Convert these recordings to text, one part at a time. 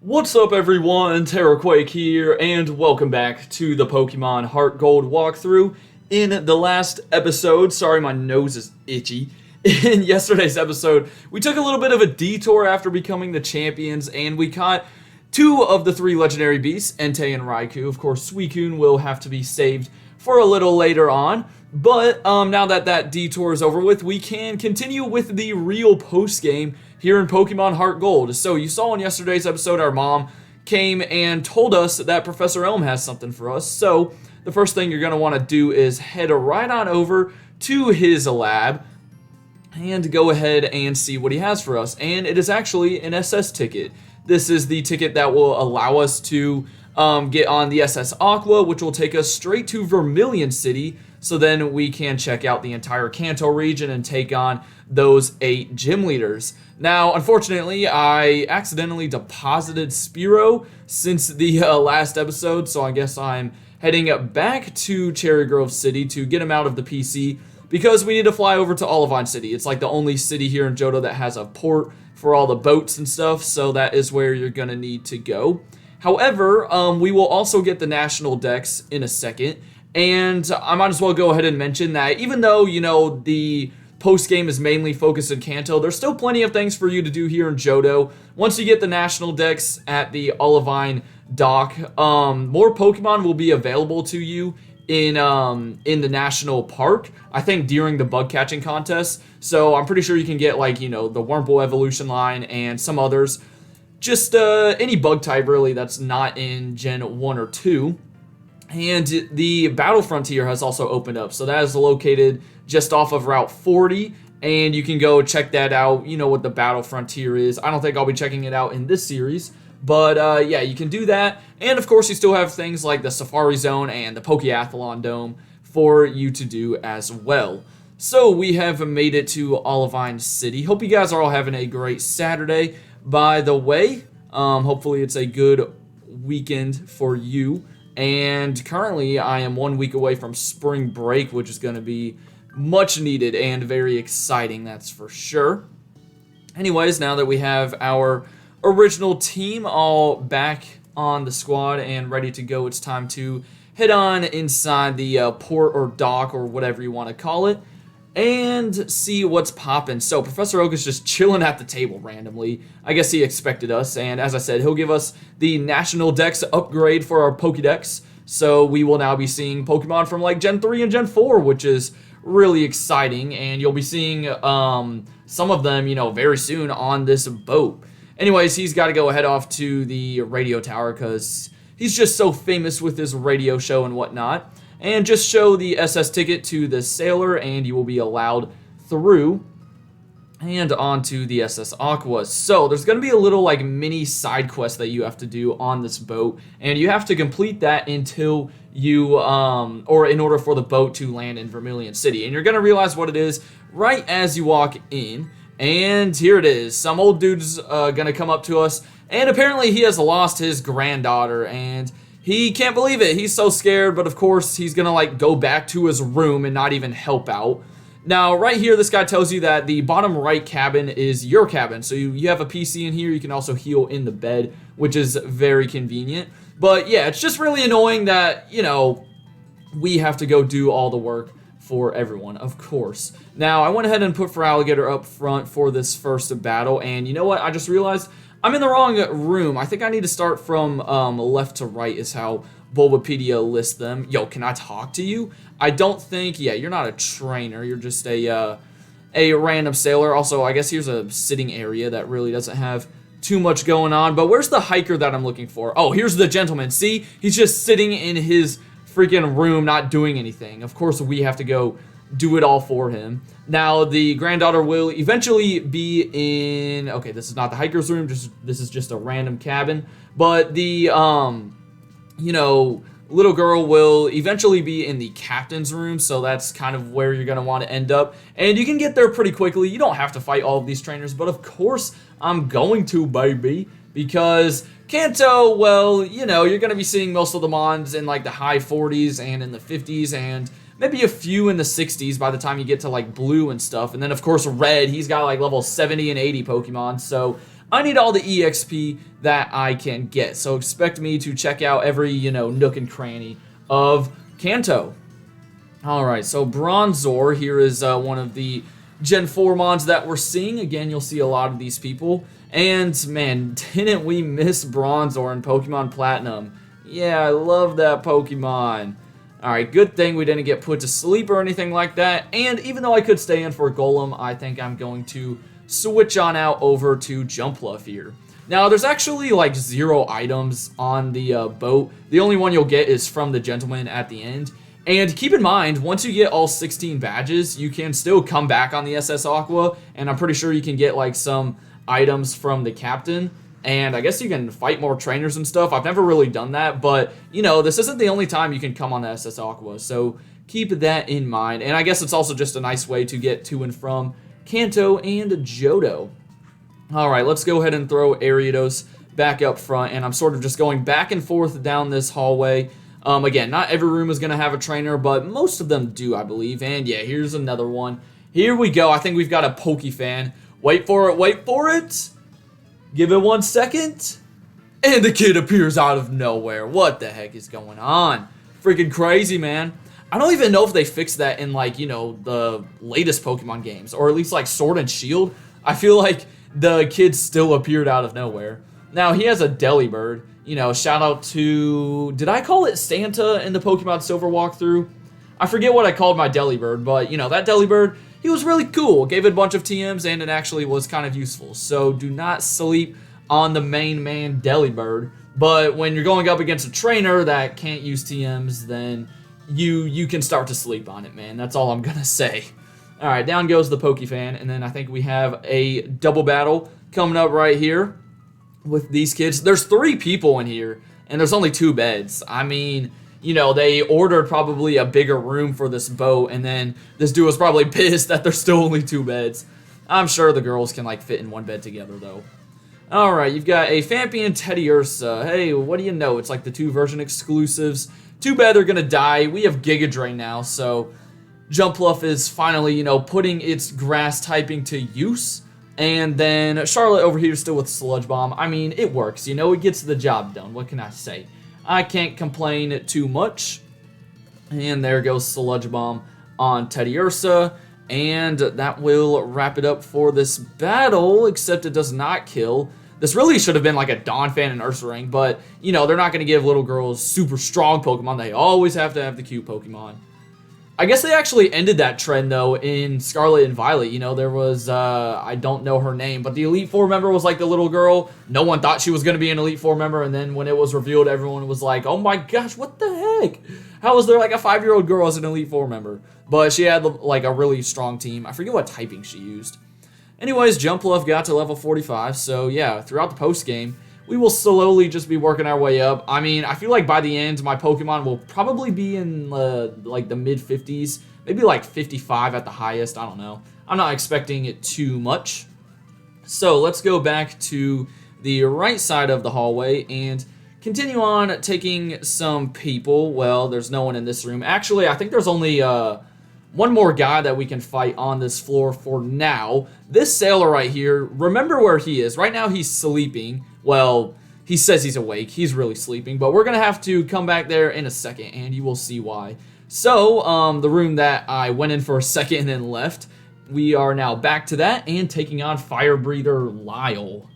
What's up everyone, TerraQuake here, and welcome back to the Pokemon HeartGold walkthrough. In the last episode, sorry my nose is itchy, in yesterday's episode, we took a little bit of a detour after becoming the champions, and we caught two of the three legendary beasts, Entei and Raikou. Of course, Suicune will have to be saved for a little later on, but now that that detour is over with, we can continue with the real post-game here in Pokemon Heart Gold. So you saw in yesterday's episode, our mom came and told us that Professor Elm has something for us. So the first thing you're going to want to do is head right on over to his lab and go ahead and see what he has for us. And it is actually an SS ticket. This is the ticket that will allow us to get on the SS Aqua, which will take us straight to Vermilion City, so then we can check out the entire Kanto region and take on those 8 gym leaders. Now, unfortunately, I accidentally deposited Spearow since the last episode, so I guess I'm heading back to Cherry Grove City to get him out of the PC, because we need to fly over to Olivine City. It's like the only city here in Johto that has a port for all the boats and stuff, so that is where you're going to need to go. However, we will also get the National Dex in a second, and I might as well go ahead and mention that even though, you know, the post-game is mainly focused in Kanto, there's still plenty of things for you to do here in Johto. Once you get the National Dex at the Olivine Dock, more Pokemon will be available to you in the National Park, I think during the bug catching contest. So I'm pretty sure you can get, like, you know, the Wurmple evolution line and some others. Just any bug type really that's not in Gen 1 or 2. And the Battle Frontier has also opened up, so that is located just off of Route 40, and you can go check that out, you know what the Battle Frontier is. I don't think I'll be checking it out in this series, but yeah, you can do that. And of course, you still have things like the Safari Zone and the Pokeathlon Dome for you to do as well. So we have made it to Olivine City. Hope you guys are all having a great Saturday. By the way, hopefully it's a good weekend for you. And currently, I am 1 week away from spring break, which is going to be much needed and very exciting, that's for sure. Anyways, now that we have our original team all back on the squad and ready to go, it's time to head on inside the port or dock or whatever you want to call it and see what's poppin'. So Professor Oak is just chilling at the table randomly. I guess he expected us, and as I said, he'll give us the National Dex upgrade for our Pokédex. So we will now be seeing Pokemon from like Gen 3 and Gen 4, which is really exciting, and you'll be seeing some of them, you know, very soon on this boat. Anyways, he's got to go head off to the radio tower because he's just so famous with his radio show and whatnot. And just show the SS ticket to the sailor, and you will be allowed through and onto the SS Aqua. So there's going to be a little like mini side quest that you have to do on this boat, and you have to complete that until you or in order for the boat to land in Vermilion City. And you're going to realize what it is right as you walk in. And here it is. Some old dude's going to come up to us, and apparently he has lost his granddaughter, and he can't believe it. He's so scared, but of course he's gonna like go back to his room and not even help out. Now, right here, this guy tells you that the bottom right cabin is your cabin. So you have a PC in here. You can also heal in the bed, which is very convenient. But yeah, it's just really annoying that, you know, we have to go do all the work for everyone, of course. Now, I went ahead and put Feraligatr up front for this first battle, and you know what? I just realized I'm in the wrong room. I think I need to start from left to right is how Bulbapedia lists them. Yo, can I talk to you? I don't think, yeah, you're not a trainer. You're just a random sailor. Also, I guess here's a sitting area that really doesn't have too much going on. But where's the hiker that I'm looking for? Oh, here's the gentleman. See? He's just sitting in his freaking room not doing anything. Of course, we have to go do it all for him. Now, the granddaughter will eventually be in... Okay, this is not the hiker's room. This is just a random cabin. But the, you know, little girl will eventually be in the captain's room. So that's kind of where you're going to want to end up. And you can get there pretty quickly. You don't have to fight all of these trainers. But of course, I'm going to, baby. Because Kanto, well, you know, you're going to be seeing most of the mons in like the high 40s and in the 50s. And maybe a few in the 60s by the time you get to like blue and stuff. And then of course red, he's got like level 70 and 80 Pokemon. So I need all the EXP that I can get. So expect me to check out every, nook and cranny of Kanto. Alright, so Bronzor here is one of the Gen 4 mods that we're seeing. Again, you'll see a lot of these people. And, man, didn't we miss Bronzor in Pokemon Platinum? Yeah, I love that Pokemon. Alright, good thing we didn't get put to sleep or anything like that. And even though I could stay in for Golem, I think I'm going to switch on out over to Jumpluff here. Now, there's actually like 0 items on the boat. The only one you'll get is from the gentleman at the end. And keep in mind, once you get all 16 badges, you can still come back on the SS Aqua, and I'm pretty sure you can get like some items from the captain. And I guess you can fight more trainers and stuff. I've never really done that, but, this isn't the only time you can come on the SS Aqua, so keep that in mind. And I guess it's also just a nice way to get to and from Kanto and Johto. Alright, let's go ahead and throw Ariados back up front, and I'm sort of just going back and forth down this hallway. Again, not every room is going to have a trainer, but most of them do, I believe. And yeah, here's another one. Here we go. I think we've got a Pokefan. Wait for it, wait for it. Give it 1 second. And the kid appears out of nowhere. What the heck is going on? Freaking crazy, man. I don't even know if they fixed that in, like, the latest Pokemon games. Or at least, like, Sword and Shield. I feel like the kid still appeared out of nowhere. Now, he has a Delibird. Shout out to... Did I call it Santa in the Pokemon Silver walkthrough? I forget what I called my Delibird, but, that Delibird, he was really cool. Gave it a bunch of TMs, and it actually was kind of useful. So, do not sleep on the main man Delibird. But when you're going up against a trainer that can't use TMs, then you can start to sleep on it, man. That's all I'm gonna say. Alright, down goes the Pokefan, and then I think we have a double battle coming up right here with these kids. There's 3 people in here, and there's only 2 beds. I mean, they ordered probably a bigger room for this boat, and then this dude was probably pissed that there's still only 2 beds. I'm sure the girls can, like, fit in 1 bed together, though. Alright, you've got a Phanpy and Teddiursa. Hey, what do you know? It's like the 2 version exclusives. Too bad they're gonna die. We have Giga Drain now, so Jumpluff is finally, putting its grass typing to use. And then Charlotte over here still with Sludge Bomb. I mean, it works, it gets the job done. What can I say? I can't complain too much. And there goes Sludge Bomb on Teddiursa. And that will wrap it up for this battle, except it does not kill. This really should have been like a Donphan and Ursaring, but, they're not going to give little girls super strong Pokemon. They always have to have the cute Pokemon. I guess they actually ended that trend, though, in Scarlet and Violet. There was, I don't know her name, but the Elite Four member was like the little girl. No one thought she was going to be an Elite Four member, and then when it was revealed, everyone was like, oh my gosh, what the heck? How is there like a 5-year-old girl as an Elite Four member? But she had like a really strong team. I forget what typing she used. Anyways, Jumpluff got to level 45, so yeah, throughout the post-game, we will slowly just be working our way up. I mean, I feel like by the end, my Pokemon will probably be in, like, the mid-50s. Maybe, like, 55 at the highest. I don't know. I'm not expecting it too much. So, let's go back to the right side of the hallway and continue on taking some people. Well, there's no one in this room. Actually, I think there's only, one more guy that we can fight on this floor for now. This sailor right here, remember where he is. Right now, he's sleeping. Well, he says he's awake. He's really sleeping, but we're going to have to come back there in a second, and you will see why. So, the room that I went in for a second and then left, we are now back to that and taking on Fire Breather Lyle.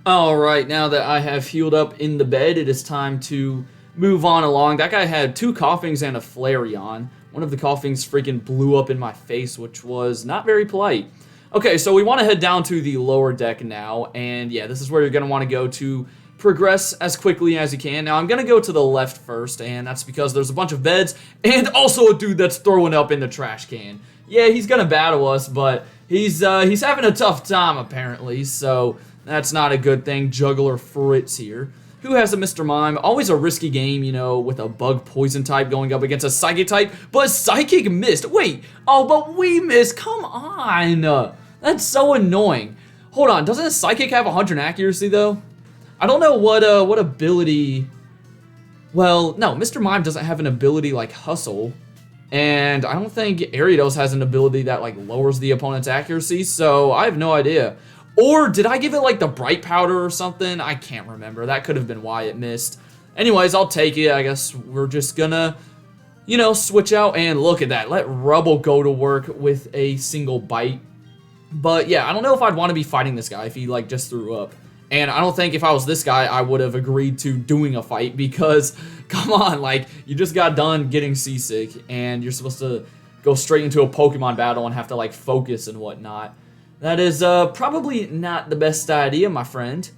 Alright, now that I have healed up in the bed, it is time to move on along. That guy had 2 Coughings and a Flareon. One of the Coughings freaking blew up in my face, which was not very polite. Okay, so we want to head down to the lower deck now, and yeah, this is where you're going to want to go to progress as quickly as you can. Now, I'm going to go to the left first, and that's because there's a bunch of beds, and also a dude that's throwing up in the trash can. Yeah, he's going to battle us, but he's having a tough time, apparently, so that's not a good thing. Juggler Fritz here, who has a Mr. Mime. Always a risky game, with a bug poison type going up against a psychic type, but Psychic missed. Wait, oh, but we missed. Come on. That's so annoying. Hold on, doesn't a Psychic have 100 accuracy, though? I don't know what ability... Well, no, Mr. Mime doesn't have an ability like Hustle, and I don't think Ariados has an ability that, like, lowers the opponent's accuracy, so I have no idea. Or did I give it like the bright powder or something? I can't remember. That could have been why it missed. Anyways, I'll take it. I guess we're just gonna, switch out and look at that. Let Rubble go to work with a single bite. But yeah, I don't know if I'd want to be fighting this guy if he like just threw up. And I don't think if I was this guy, I would have agreed to doing a fight because, come on, like, you just got done getting seasick and you're supposed to go straight into a Pokemon battle and have to, like, focus and whatnot. That is probably not the best idea, my friend.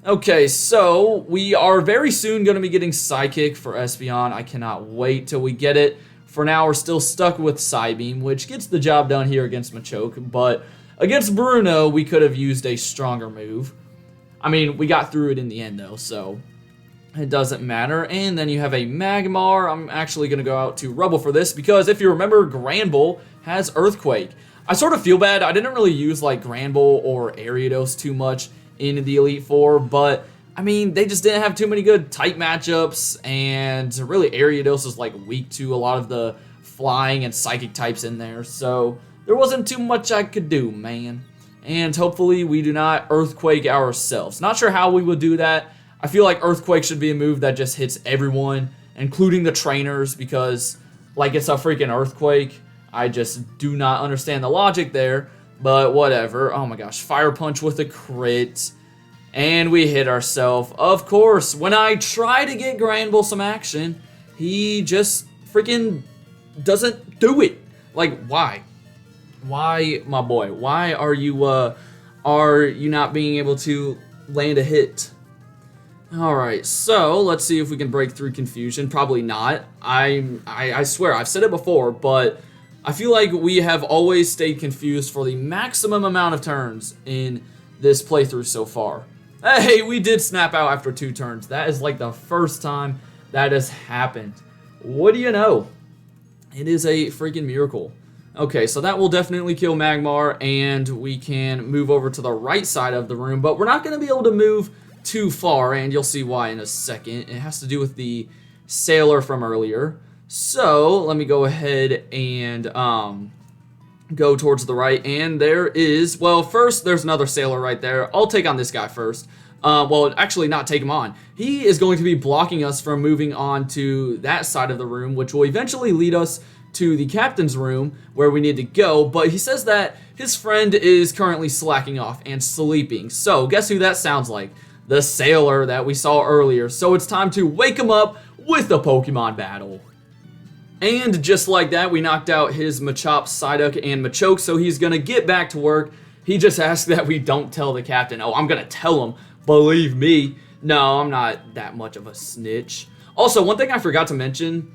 Okay, so we are very soon going to be getting Psychic for Espeon. I cannot wait till we get it. For now, we're still stuck with Psybeam, which gets the job done here against Machoke, but against Bruno, we could have used a stronger move. I mean, we got through it in the end, though, so it doesn't matter. And then you have a Magmar. I'm actually going to go out to Rubble for this because if you remember, Granbull has Earthquake. I sort of feel bad. I didn't really use, like, Granbull or Ariados too much in the Elite Four, but, I mean, they just didn't have too many good type matchups, and really Ariados is, like, weak to a lot of the flying and psychic types in there, so there wasn't too much I could do, man. And hopefully we do not Earthquake ourselves. Not sure how we would do that. I feel like Earthquake should be a move that just hits everyone, including the trainers, because, like, it's a freaking Earthquake. I just do not understand the logic there, but whatever. Oh my gosh, Fire Punch with a crit. And we hit ourselves. Of course, when I try to get Granbull some action, he just freaking doesn't do it. Like, why? Why, my boy? Why are you not being able to land a hit? Alright, so let's see if we can break through confusion. Probably not. I swear, I've said it before, but I feel like we have always stayed confused for the maximum amount of turns in this playthrough so far. Hey, we did snap out after 2 turns. That is like the first time that has happened. What do you know? It is a freaking miracle. Okay, so that will definitely kill Magmar, and we can move over to the right side of the room, but we're not going to be able to move too far, and you'll see why in a second. It has to do with the Sailor from earlier. So, let me go ahead and go towards the right, and there is, well, first, there's another Sailor right there. I'll take on this guy first. Well, actually, not take him on. He is going to be blocking us from moving on to that side of the room, which will eventually lead us to the captain's room where we need to go, but he says that his friend is currently slacking off and sleeping. So guess who that sounds like? The Sailor that we saw earlier. So it's time to wake him up with a Pokemon battle. And just like that, we knocked out his Machop, Psyduck, and Machoke, so he's gonna get back to work. He just asked that we don't tell the captain. Oh, I'm gonna tell him, believe me. No, I'm not that much of a snitch. Also, one thing I forgot to mention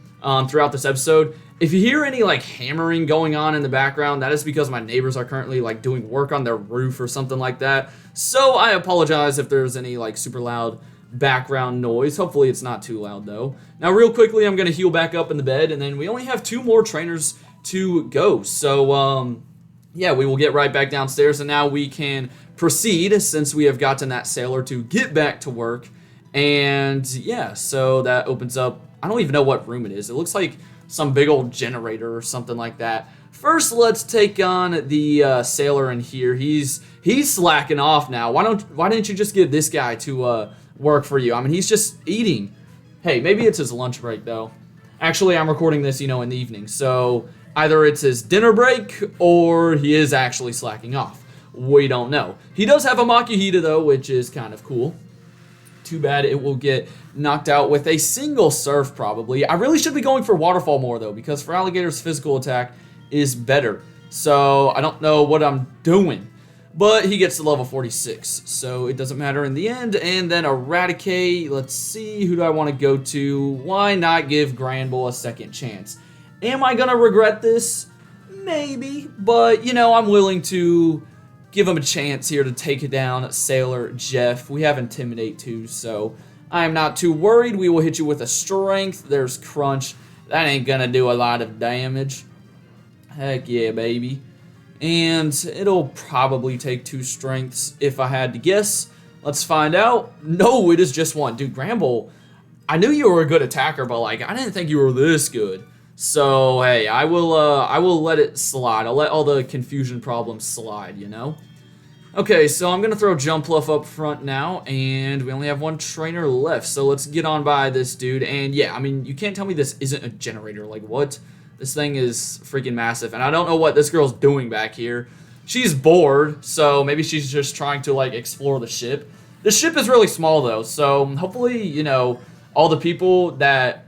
throughout this episode, if you hear any like hammering going on in the background, that is because my neighbors are currently like doing work on their roof or something like that. So I apologize if there's any like super loud background noise. Hopefully it's not too loud though. Now real quickly, I'm gonna heal back up in the bed, and then we only have 2 more trainers to go. So yeah, we will get right back downstairs, and now we can proceed since we have gotten that Sailor to get back to work. And yeah, so that opens up, I don't even know what room it is. It looks like some big old generator or something like that. First, let's take on the Sailor in here. He's slacking off now. Why didn't you just get this guy to work for you? I mean, he's just eating. Hey, maybe it's his lunch break though. Actually, I'm recording this, in the evening, so either it's his dinner break or he is actually slacking off. We don't know. He does have a Makuhita though, which is kind of cool. Too bad it will get knocked out with a single Surf probably. I really should be going for Waterfall more though, because for Alligator's physical attack is better. So I don't know what I'm doing. But he gets to level 46, so it doesn't matter in the end. And then Eradicate, let's see, who do I want to go to? Why not give Granbull a second chance? Am I going to regret this? Maybe, but, I'm willing to give him a chance here to take down Sailor Jeff. We have Intimidate too, so I am not too worried. We will hit you with a Strength. There's Crunch. That ain't going to do a lot of damage. Heck yeah, baby. And it'll probably take 2 strengths if I had to guess. Let's find out. No, it is just 1. Dude, Granbull, I knew you were a good attacker, but I didn't think you were this good. So, hey, I will let it slide. I'll let all the confusion problems slide, Okay, so I'm gonna throw Jumpluff up front now, and we only have one trainer left. So let's get on by this dude. And yeah, I mean, you can't tell me this isn't a generator. Like, what? This thing is freaking massive, and I don't know what this girl's doing back here. She's bored, so maybe she's just trying to like explore the ship. The ship is really small though, so hopefully, all the people that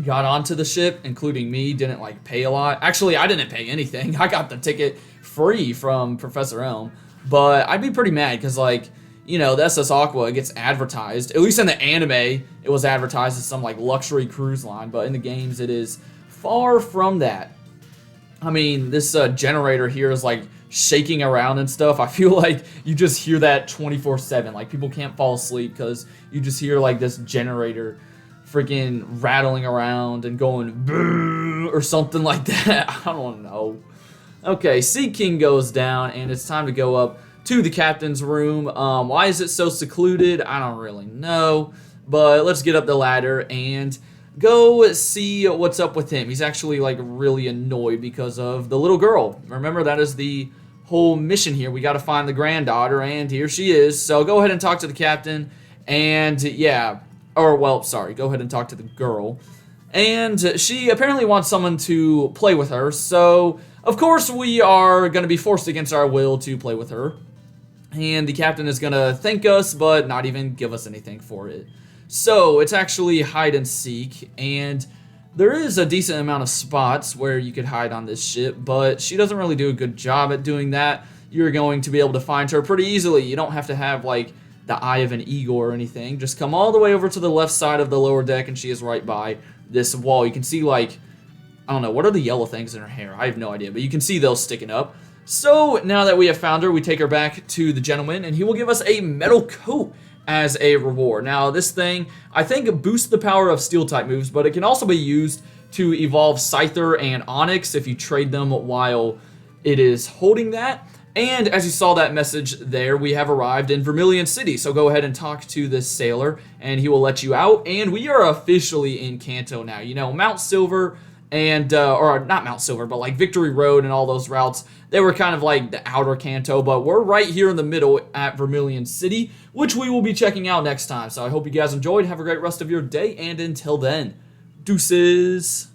got onto the ship, including me, didn't like pay a lot. Actually, I didn't pay anything. I got the ticket free from Professor Elm, but I'd be pretty mad because like, the SS Aqua gets advertised. At least in the anime, it was advertised as some like luxury cruise line, but in the games, it is far from that. I mean, this generator here is like shaking around and stuff. I feel like you just hear that 24/7. Like people can't fall asleep because you just hear like this generator freaking rattling around and going boo or something like that. I don't know. Okay, Sea King goes down and it's time to go up to the captain's room. Why is it so secluded? I don't really know, but let's get up the ladder and go see what's up with him. He's actually like really annoyed because of the little girl. Remember, that is the whole mission here. We got to find the granddaughter, and here she is. So go ahead and talk to the captain, and yeah, go ahead and talk to the girl. And she apparently wants someone to play with her, so of course we are going to be forced against our will to play with her. And the captain is going to thank us, but not even give us anything for it. So it's actually hide and seek, and there is a decent amount of spots where you could hide on this ship, but she doesn't really do a good job at doing that. You're going to be able to find her pretty easily. You don't have to have like the eye of an eagle or anything. Just come all the way over to the left side of the lower deck, and she is right by this wall. You can see like, I don't know, what are the yellow things in her hair? I have no idea, but you can see those sticking up. So now that we have found her, we take her back to the gentleman, and he will give us a metal coat as a reward. Now, this thing, I think, boosts the power of Steel-type moves, but it can also be used to evolve Scyther and Onyx if you trade them while it is holding that. And as you saw that message there, we have arrived in Vermilion City, so go ahead and talk to this sailor, and he will let you out, and we are officially in Kanto now. Mount Silver and, or not Mount Silver, but like Victory Road and all those routes, they were kind of like the outer Kanto, but we're right here in the middle at Vermilion City, which we will be checking out next time. So I hope you guys enjoyed. Have a great rest of your day, and until then, deuces.